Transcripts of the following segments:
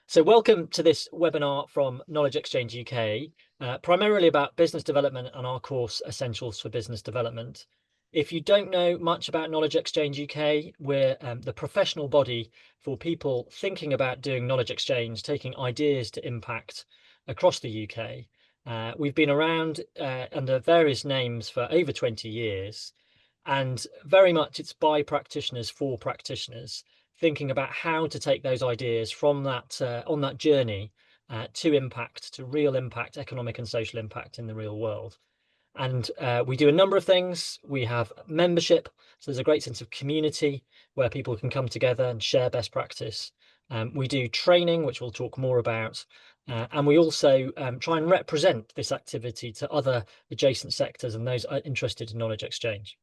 So welcome to this webinar from Knowledge Exchange UK, primarily about business development and our course Essentials for Business Development. If you don't know much about Knowledge Exchange UK, we're the professional body for people thinking about doing knowledge exchange, taking ideas to impact across the UK. We've been around under various names for over 20 years, and very much it's by practitioners for practitioners, thinking about how to take those ideas from that on that journey to impact, to real impact, economic and social impact in the real world. And we do a number of things. We have membership, so there's a great sense of community where people can come together and share best practice. We do training, which we'll talk more about, and we also try and represent this activity to other adjacent sectors and those interested in knowledge exchange.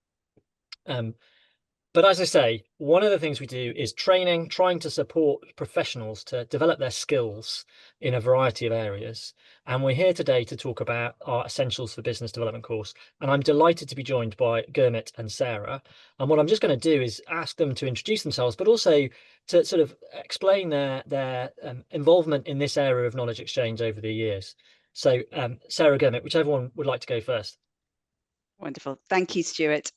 But as I say, one of the things we do is training, trying to support professionals to develop their skills in a variety of areas. And we're here today to talk about our Essentials for Business Development course. And I'm delighted to be joined by Gurmit and Sarah. And what I'm just going to do is ask them to introduce themselves, but also to sort of explain their involvement in this area of knowledge exchange over the years. So Sarah, Gurmit, whichever one would like to go first. Wonderful. Thank you, Stuart.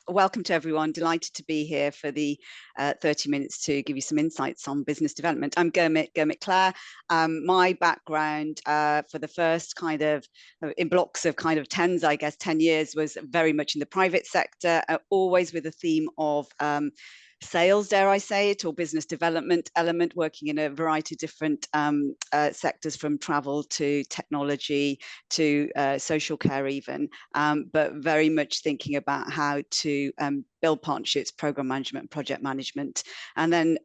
Welcome to everyone. Delighted to be here for the 30 minutes to give you some insights on business development. I'm Gurmit Clare. My background for the first kind of in blocks of kind of 10 years was very much in the private sector, always with a theme of sales, dare I say it, or business development element, working in a variety of different sectors, from travel to technology to social care even, but very much thinking about how to build partnerships, program management, project management, and then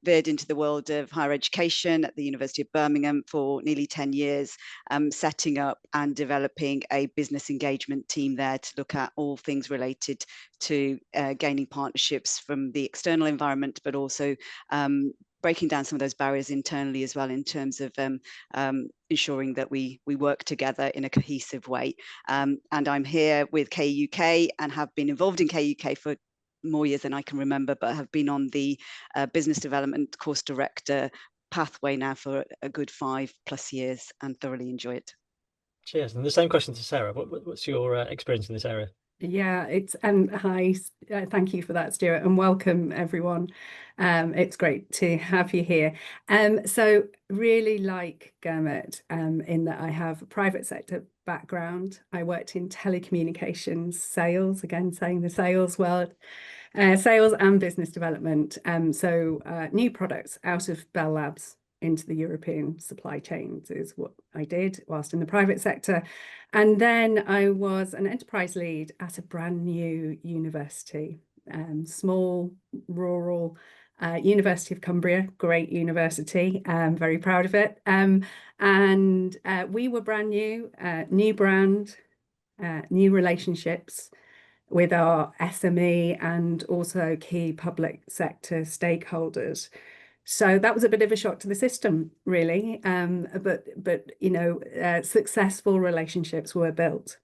veered into the world of higher education at the University of Birmingham for nearly 10 years, setting up and developing a business engagement team there to look at all things related to gaining partnerships from the external environment, but also breaking down some of those barriers internally as well, in terms of ensuring that we work together in a cohesive way. And I'm here with KUK and have been involved in KUK for more years than I can remember, but have been on the business development course director pathway now for a good 5+ years and thoroughly enjoy it. Cheers. And the same question to Sarah. What's your experience in this area? Yeah, it's hi, thank you for that, Stuart, and welcome everyone. It's great to have you here. So really like Gurmit, in that I have a private sector background. I worked in telecommunications sales, again saying the sales world, sales and business development. So new products out of Bell Labs into the European supply chains is what I did whilst in the private sector. And then I was an enterprise lead at a brand new university, small, rural, University of Cumbria, great university, very proud of it. And we were brand new, new brand, new relationships with our SME and also key public sector stakeholders. So that was a bit of a shock to the system, really. But you know, successful relationships were built.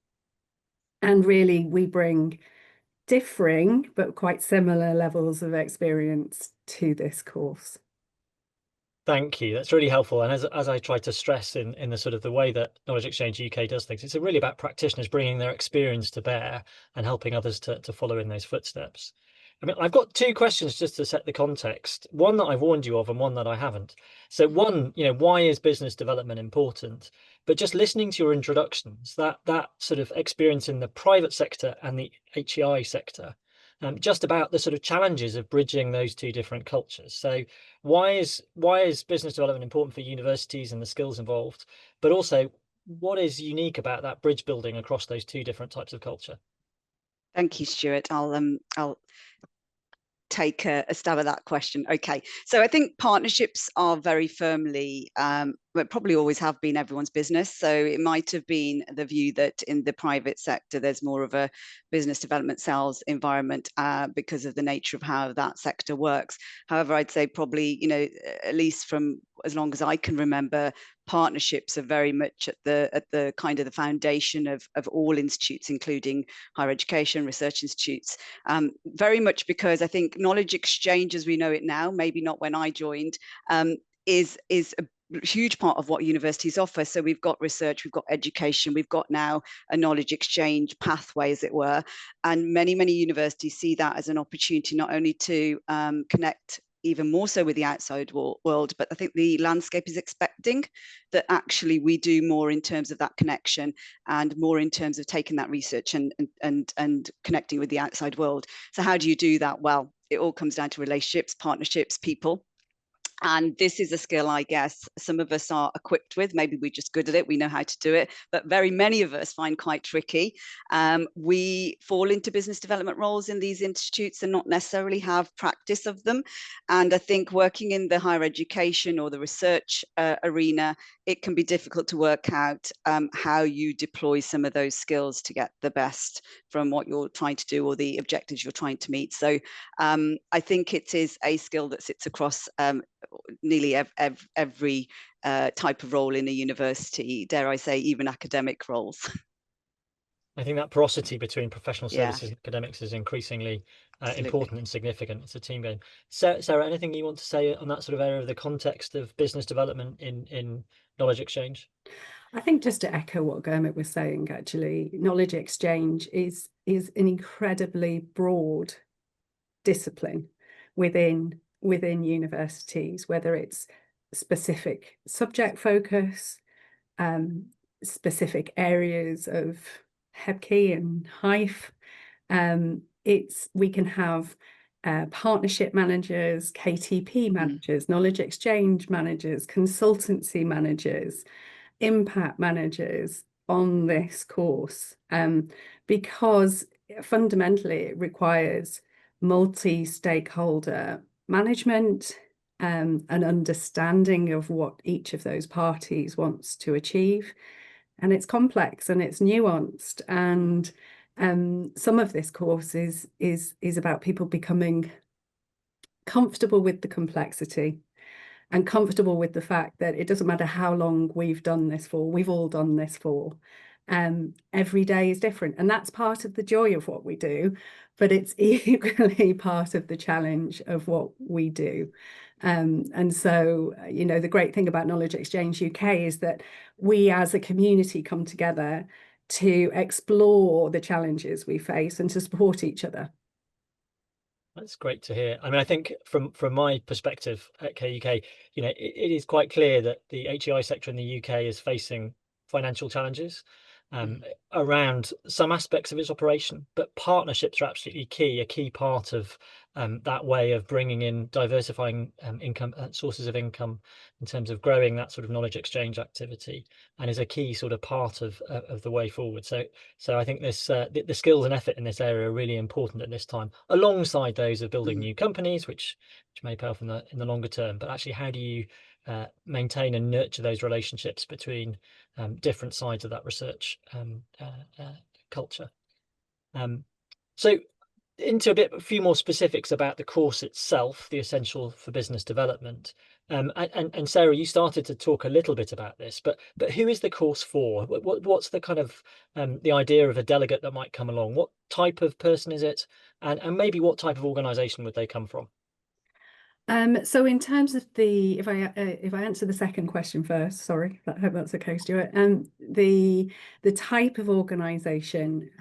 And really, we bring differing but quite similar levels of experience to this course. Thank you. That's really helpful. And as I try to stress in the sort of the way that Knowledge Exchange UK does things, it's really about practitioners bringing their experience to bear and helping others to follow in those footsteps. I mean, I've got two questions just to set the context. One that I've warned you of and one that I haven't. So one, you know, why is business development important? But just listening to your introductions, that sort of experience in the private sector and the HEI sector, just about the sort of challenges of bridging those two different cultures. So why is business development important for universities and the skills involved? But also, what is unique about that bridge building across those two different types of culture? Thank you, Stuart. I'll take a stab at that question. Okay, so I think partnerships are very firmly, but probably always have been, everyone's business. So it might have been the view that in the private sector there's more of a business development sales environment because of the nature of how that sector works. However, I'd say probably, you know, at least from as long as I can remember, partnerships are very much at the kind of the foundation of all institutes, including higher education, research institutes. Very much because I think knowledge exchange as we know it now, maybe not when I joined, is huge part of what universities offer. So we've got research, we've got education, we've got now a knowledge exchange pathway, as it were. And many universities see that as an opportunity not only to connect even more so with the outside world, but I think the landscape is expecting that actually we do more in terms of that connection and more in terms of taking that research and connecting with the outside world. So how do you do that? Well, it all comes down to relationships, partnerships, people. And this is a skill, I guess, some of us are equipped with. Maybe we're just good at it, we know how to do it, but very many of us find quite tricky. We fall into business development roles in these institutes and not necessarily have practice of them. And I think working in the higher education or the research arena, it can be difficult to work out how you deploy some of those skills to get the best from what you're trying to do or the objectives you're trying to meet. So I think it is a skill that sits across nearly every type of role in a university, dare I say, even academic roles. I think that porosity between professional Yeah. services and academics is increasingly Absolutely. important and significant. It's a team game. Sarah, anything you want to say on that sort of area of the context of business development in knowledge exchange? I think just to echo what Gurmit was saying, actually, knowledge exchange is an incredibly broad discipline within universities, whether it's specific subject focus, specific areas of HEPC and HIFE. We can have partnership managers, KTP managers, knowledge exchange managers, consultancy managers, impact managers on this course, because fundamentally it requires multi-stakeholder management, an understanding of what each of those parties wants to achieve. And it's complex and it's nuanced. And some of this course is about people becoming comfortable with the complexity and comfortable with the fact that it doesn't matter how long we've done this for, we've all done this for. Every day is different, and that's part of the joy of what we do, but it's equally part of the challenge of what we do. And so, you know, the great thing about Knowledge Exchange UK is that we as a community come together to explore the challenges we face and to support each other. That's great to hear. I mean, I think from my perspective at KUK, you know, it is quite clear that the HEI sector in the UK is facing financial challenges around some aspects of its operation, but partnerships are absolutely key, a key part of that way of bringing in diversifying income sources of income in terms of growing that sort of knowledge exchange activity, and is a key sort of part of the way forward. So I think this the skills and effort in this area are really important at this time, alongside those of building new companies, which may pay off in the longer term. But actually, how do you maintain and nurture those relationships between different sides of that research culture? So into a few more specifics about the course itself, the Essential for Business Development. And Sarah, you started to talk a little bit about this, but who is the course for? What's the kind of the idea of a delegate that might come along? What type of person is it, and maybe what type of organisation would they come from? So in terms of if I answer the second question first, sorry, I hope that's okay, Stuart. The type of organisation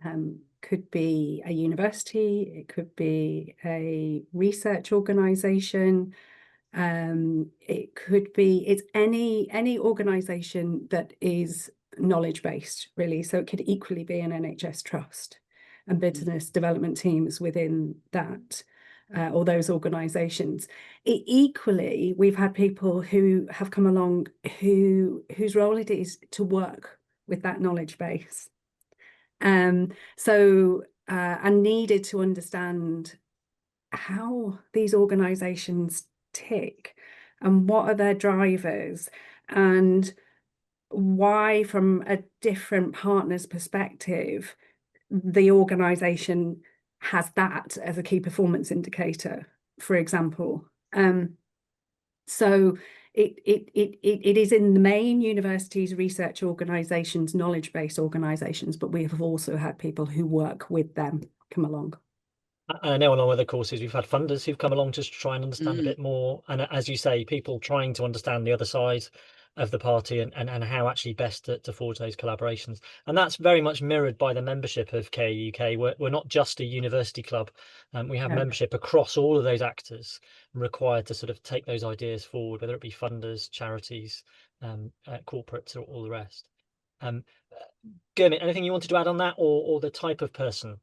could be a university, it could be a research organisation, it's any organisation that is knowledge based, really. So it could equally be an NHS trust and business development teams within that. Or those organisations. Equally, we've had people who have come along whose role it is to work with that knowledge base, and needed to understand how these organisations tick and what are their drivers and why, from a different partner's perspective, the organisation has that as a key performance indicator, for example. So it is in the main universities, research organisations, knowledge-based organisations, but we have also had people who work with them come along. I know on our other courses we've had funders who've come along to try and understand a Mm, bit more, and as you say, people trying to understand the other side of the party and how actually best to forge those collaborations. And that's very much mirrored by the membership of KE UK. We're not just a university club, we have Yeah. membership across all of those actors required to sort of take those ideas forward, whether it be funders, charities, corporates, or all the rest. Gurmit, anything you wanted to add on that, or the type of person?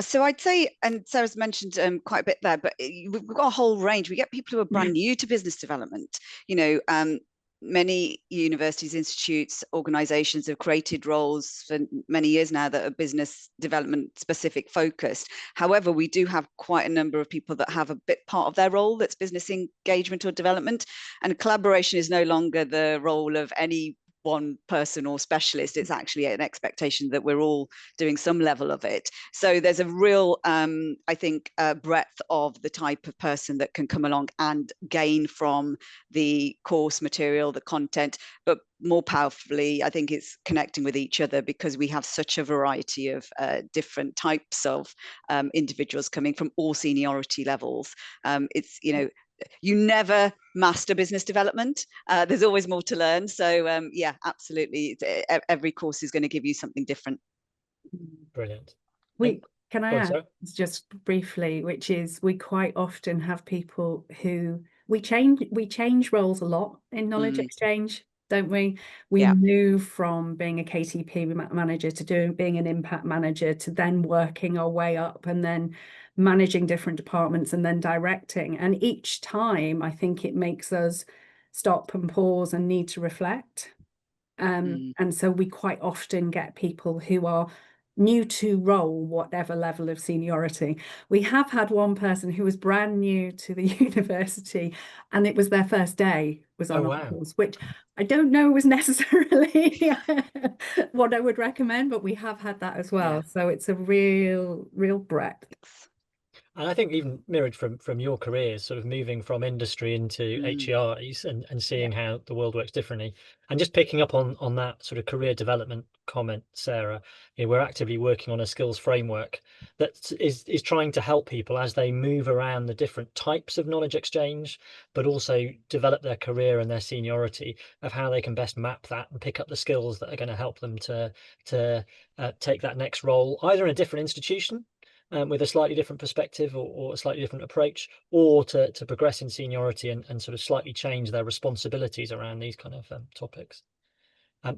So I'd say, and Sarah's mentioned quite a bit there, but we've got a whole range. We get people who are brand new to business development. You know, many universities, institutes, organizations have created roles for many years now that are business development specific focused. However, we do have quite a number of people that have a bit part of their role that's business engagement or development, and collaboration is no longer the role of any one person or specialist. It's actually an expectation that we're all doing some level of it. So there's a real, I think, breadth of the type of person that can come along and gain from the course material, the content, but more powerfully, I think it's connecting with each other, because we have such a variety of different types of individuals coming from all seniority levels. It's, you know, you never master business development. There's always more to learn. So yeah, absolutely. Every course is going to give you something different. Brilliant. Can I Go on, add Sarah. just briefly, which is we quite often have people who we change roles a lot in knowledge exchange, don't we? We Yeah. move from being a KTP manager to being an impact manager, to then working our way up and then managing different departments and then directing. And each time I think it makes us stop and pause and need to reflect. And so we quite often get people who are new to role, whatever level of seniority. We have had one person who was brand new to the university, and it was their first day was on our course, which I don't know was necessarily what I would recommend, but we have had that as well. Yeah. So it's a real breadth. And I think even mirrored from your career, sort of moving from industry into HEIs and seeing how the world works differently, and just picking up on that sort of career development comment, Sarah. You know, we're actively working on a skills framework that is trying to help people as they move around the different types of knowledge exchange, but also develop their career and their seniority, of how they can best map that and pick up the skills that are going to help them to take that next role, either in a different institution with a slightly different perspective or a slightly different approach, or to progress in seniority and sort of slightly change their responsibilities around these kind of topics.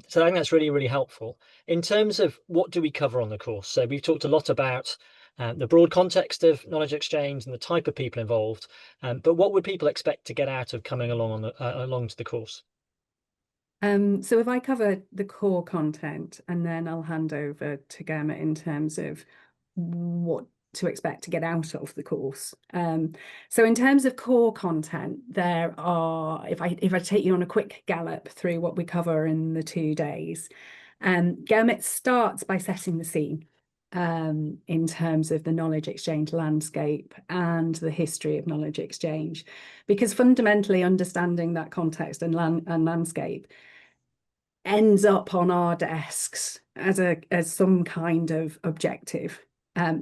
So I think that's really, really helpful. In terms of what do we cover on the course? So we've talked a lot about the broad context of knowledge exchange and the type of people involved, but what would people expect to get out of coming along along to the course? So if I cover the core content, and then I'll hand over to Gurmit in terms of what to expect to get out of the course. So in terms of core content, there are, if I take you on a quick gallop through what we cover in the 2 days, Gurmit starts by setting the scene in terms of the knowledge exchange landscape and the history of knowledge exchange, because fundamentally understanding that context and landscape ends up on our desks as some kind of objective.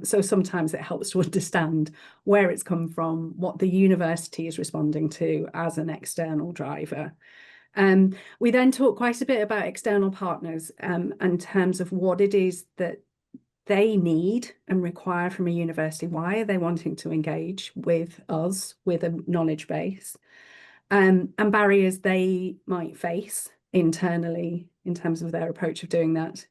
So sometimes it helps to understand where it's come from, what the university is responding to as an external driver. We then talk quite a bit about external partners in terms of what it is that they need and require from a university. Why are they wanting to engage with us with a knowledge base? And barriers they might face internally in terms of their approach of doing that.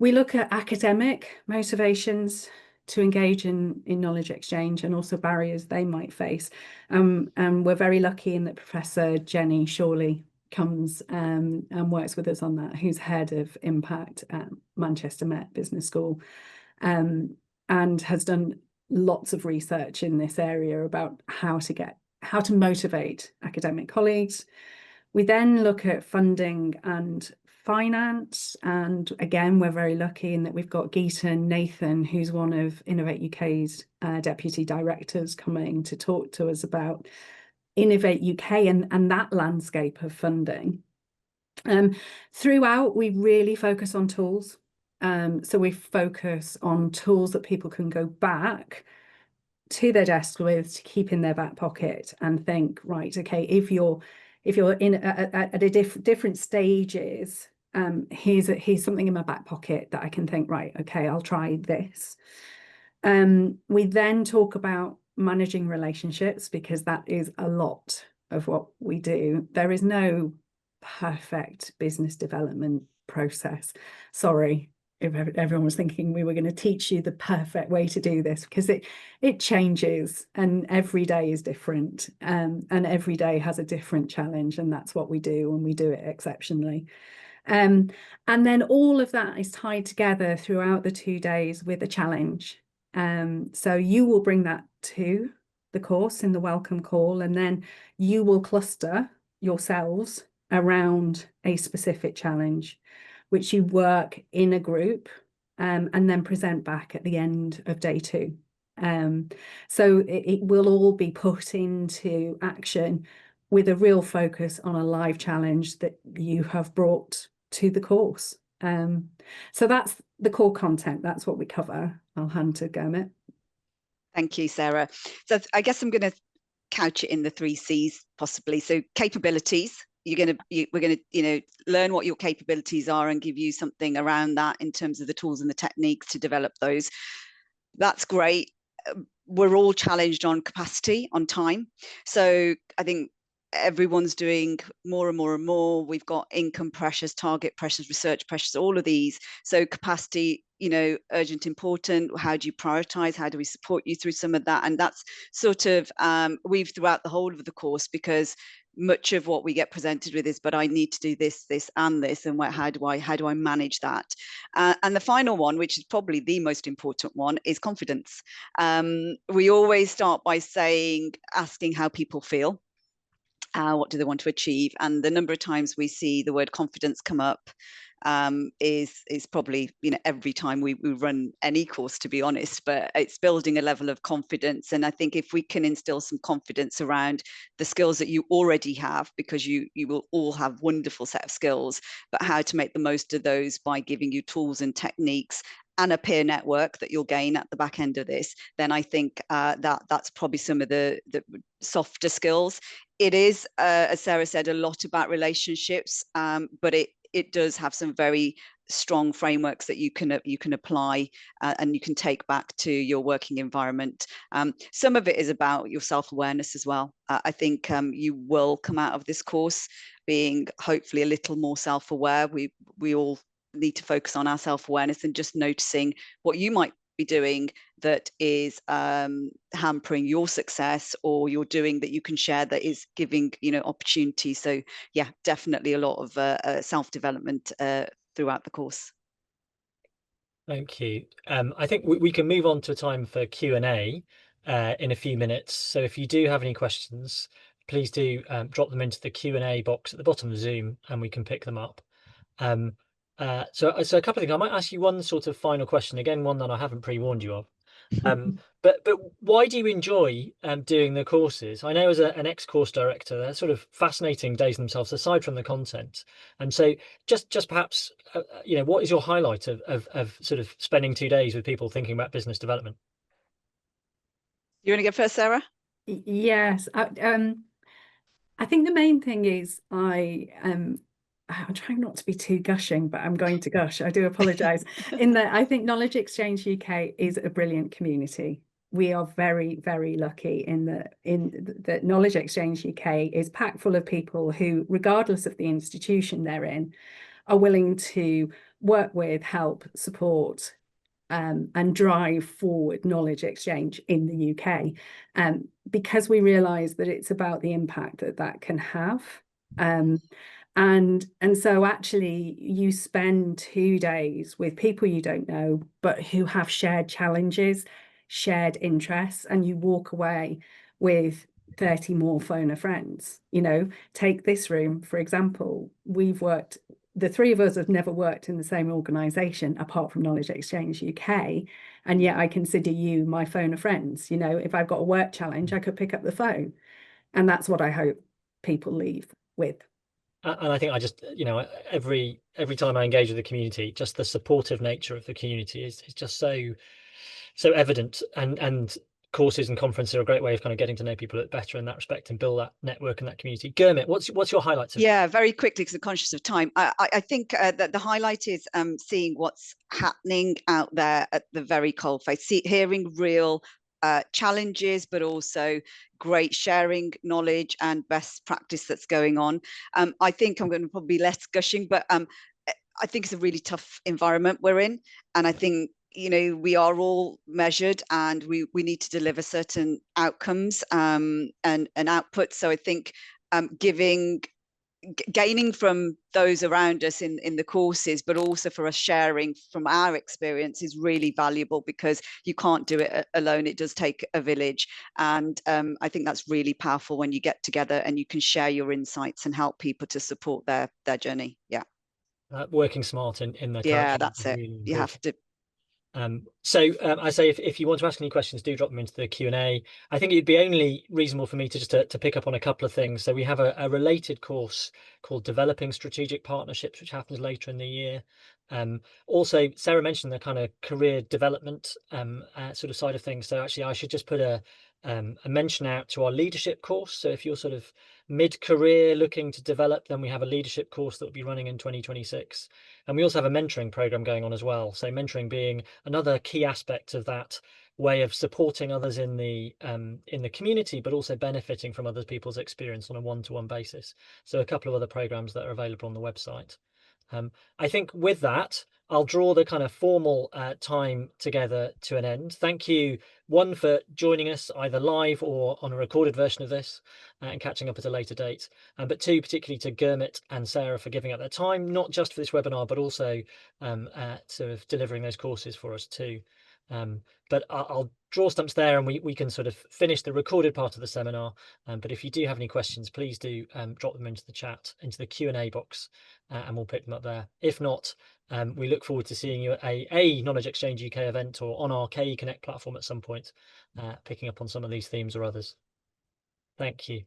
We look at academic motivations to engage in knowledge exchange, and also barriers they might face. And we're very lucky in that Professor Jenny Shawley comes and works with us on that, who's head of impact at Manchester Met Business School, and has done lots of research in this area about how to motivate academic colleagues. We then look at funding and finance, and again we're very lucky in that we've got Geeta Nathan, who's one of Innovate UK's deputy directors, coming to talk to us about Innovate UK and that landscape of funding. Throughout, we really focus on tools. So we focus on tools that people can go back to their desk with, to keep in their back pocket and think, right, okay, if you're in at a different stages, here's something in my back pocket that I can think, right, okay, I'll try this. We then talk about managing relationships, because that is a lot of what we do. There is no perfect business development process. Sorry if everyone was thinking we were going to teach you the perfect way to do this, because it changes and every day is different, and every day has a different challenge, and that's what we do, and we do it exceptionally. And then all of that is tied together throughout the 2 days with a challenge. So you will bring that to the course in the welcome call, and then you will cluster yourselves around a specific challenge, which you work in a group, and then present back at the end of day 2. So it will all be put into action with a real focus on a live challenge that you have brought to the course. So that's the core content. That's what we cover. I'll hand to Gurmit. Thank you, Sarah. So I guess I'm going to couch it in the 3 C's possibly. So capabilities, we're going to learn what your capabilities are and give you something around that in terms of the tools and the techniques to develop those. That's great. We're all challenged on capacity, on time. So I think everyone's doing more and more and more. We've got income pressures, target pressures, research pressures, all of these. So capacity, urgent, important. How do you prioritize? How do we support you through some of that? And that's sort of weaved throughout the whole of the course, because much of what we get presented with is, but I need to do this, this, and this, and how do I manage that? And the final one, which is probably the most important one, is confidence. We always start by asking how people feel. What do they want to achieve? And the number of times we see the word confidence come up is probably every time we run any course, to be honest. But it's building a level of confidence, and I think if we can instill some confidence around the skills that you already have, because you will all have wonderful set of skills, but how to make the most of those by giving you tools and techniques and a peer network that you'll gain at the back end of this, then I think that's probably some of the softer skills. It is, as Sarah said, a lot about relationships, but it does have some very strong frameworks that you can apply and you can take back to your working environment. Some of it is about your self-awareness as well. I think you will come out of this course being hopefully a little more self-aware. We all need to focus on our self-awareness and just noticing what you might be doing that is hampering your success, or you're doing that you can share that is giving opportunity. So yeah, definitely a lot of self-development throughout the course. Thank you. I think we can move on to a time for Q&A in a few minutes. So if you do have any questions, please do drop them into the Q&A box at the bottom of Zoom, and we can pick them up. So a couple of things. I might ask you one sort of final question, again, one that I haven't pre-warned you of. But why do you enjoy doing the courses? I know as an ex-course director, they're sort of fascinating days themselves, aside from the content. And so just perhaps, what is your highlight of sort of spending 2 days with people thinking about business development? You want to go first, Sarah? Yes. I think the main thing is I'm trying not to be too gushing, but I'm going to gush. I do apologise. In that, I think Knowledge Exchange UK is a brilliant community. We are very, very lucky in that Knowledge Exchange UK is packed full of people who, regardless of the institution they're in, are willing to work with, help, support, and drive forward knowledge exchange in the UK, because we realise that it's about the impact that can have. And so actually you spend 2 days with people you don't know, but who have shared challenges, shared interests, and you walk away with 30 more phone a friends. Take this room, for example. The 3 of us have never worked in the same organisation apart from Knowledge Exchange UK, and yet I consider you my phone of friends. If I've got a work challenge, I could pick up the phone, and that's what I hope people leave with. And I think I just, every time I engage with the community, just the supportive nature of the community is just so evident, and courses and conferences are a great way of kind of getting to know people better in that respect and build that network and that community. Gurmit, what's your highlights of Yeah, very quickly, because I'm conscious of time. I think that the highlight is seeing what's happening out there at the very coalface, hearing real challenges, but also great sharing knowledge and best practice that's going on. I think I'm going to probably be less gushing, but I think it's a really tough environment we're in, and I think we are all measured, and we need to deliver certain outcomes and output. So I think gaining from those around us in the courses, but also for us sharing from our experience, is really valuable, because you can't do it alone. It does take a village, and I think that's really powerful when you get together and you can share your insights and help people to support their journey. Yeah, working smart in the current yeah, climate that's is it. really You have important. to. I say, if you want to ask any questions, do drop them into the Q&A. I think it'd be only reasonable for me to just to pick up on a couple of things. So we have a related course called Developing Strategic Partnerships, which happens later in the year. Also, Sarah mentioned the kind of career development sort of side of things. So actually, I should just put a mention out to our leadership course. So if you're sort of mid-career looking to develop, then we have a leadership course that will be running in 2026. And we also have a mentoring program going on as well. So mentoring being another key aspect of that way of supporting others in the community, but also benefiting from other people's experience on a one-to-one basis. So a couple of other programs that are available on the website. I think with that, I'll draw the kind of formal time together to an end. Thank you, one, for joining us either live or on a recorded version of this and catching up at a later date. But two, particularly to Gurmit and Sarah for giving up their time, not just for this webinar, but also sort of delivering those courses for us too. But I'll draw stumps there, and we can sort of finish the recorded part of the seminar. But if you do have any questions, please do drop them into the chat, into the Q&A box, and we'll pick them up there. If not, we look forward to seeing you at a Knowledge Exchange UK event or on our KE Connect platform at some point, picking up on some of these themes or others. Thank you.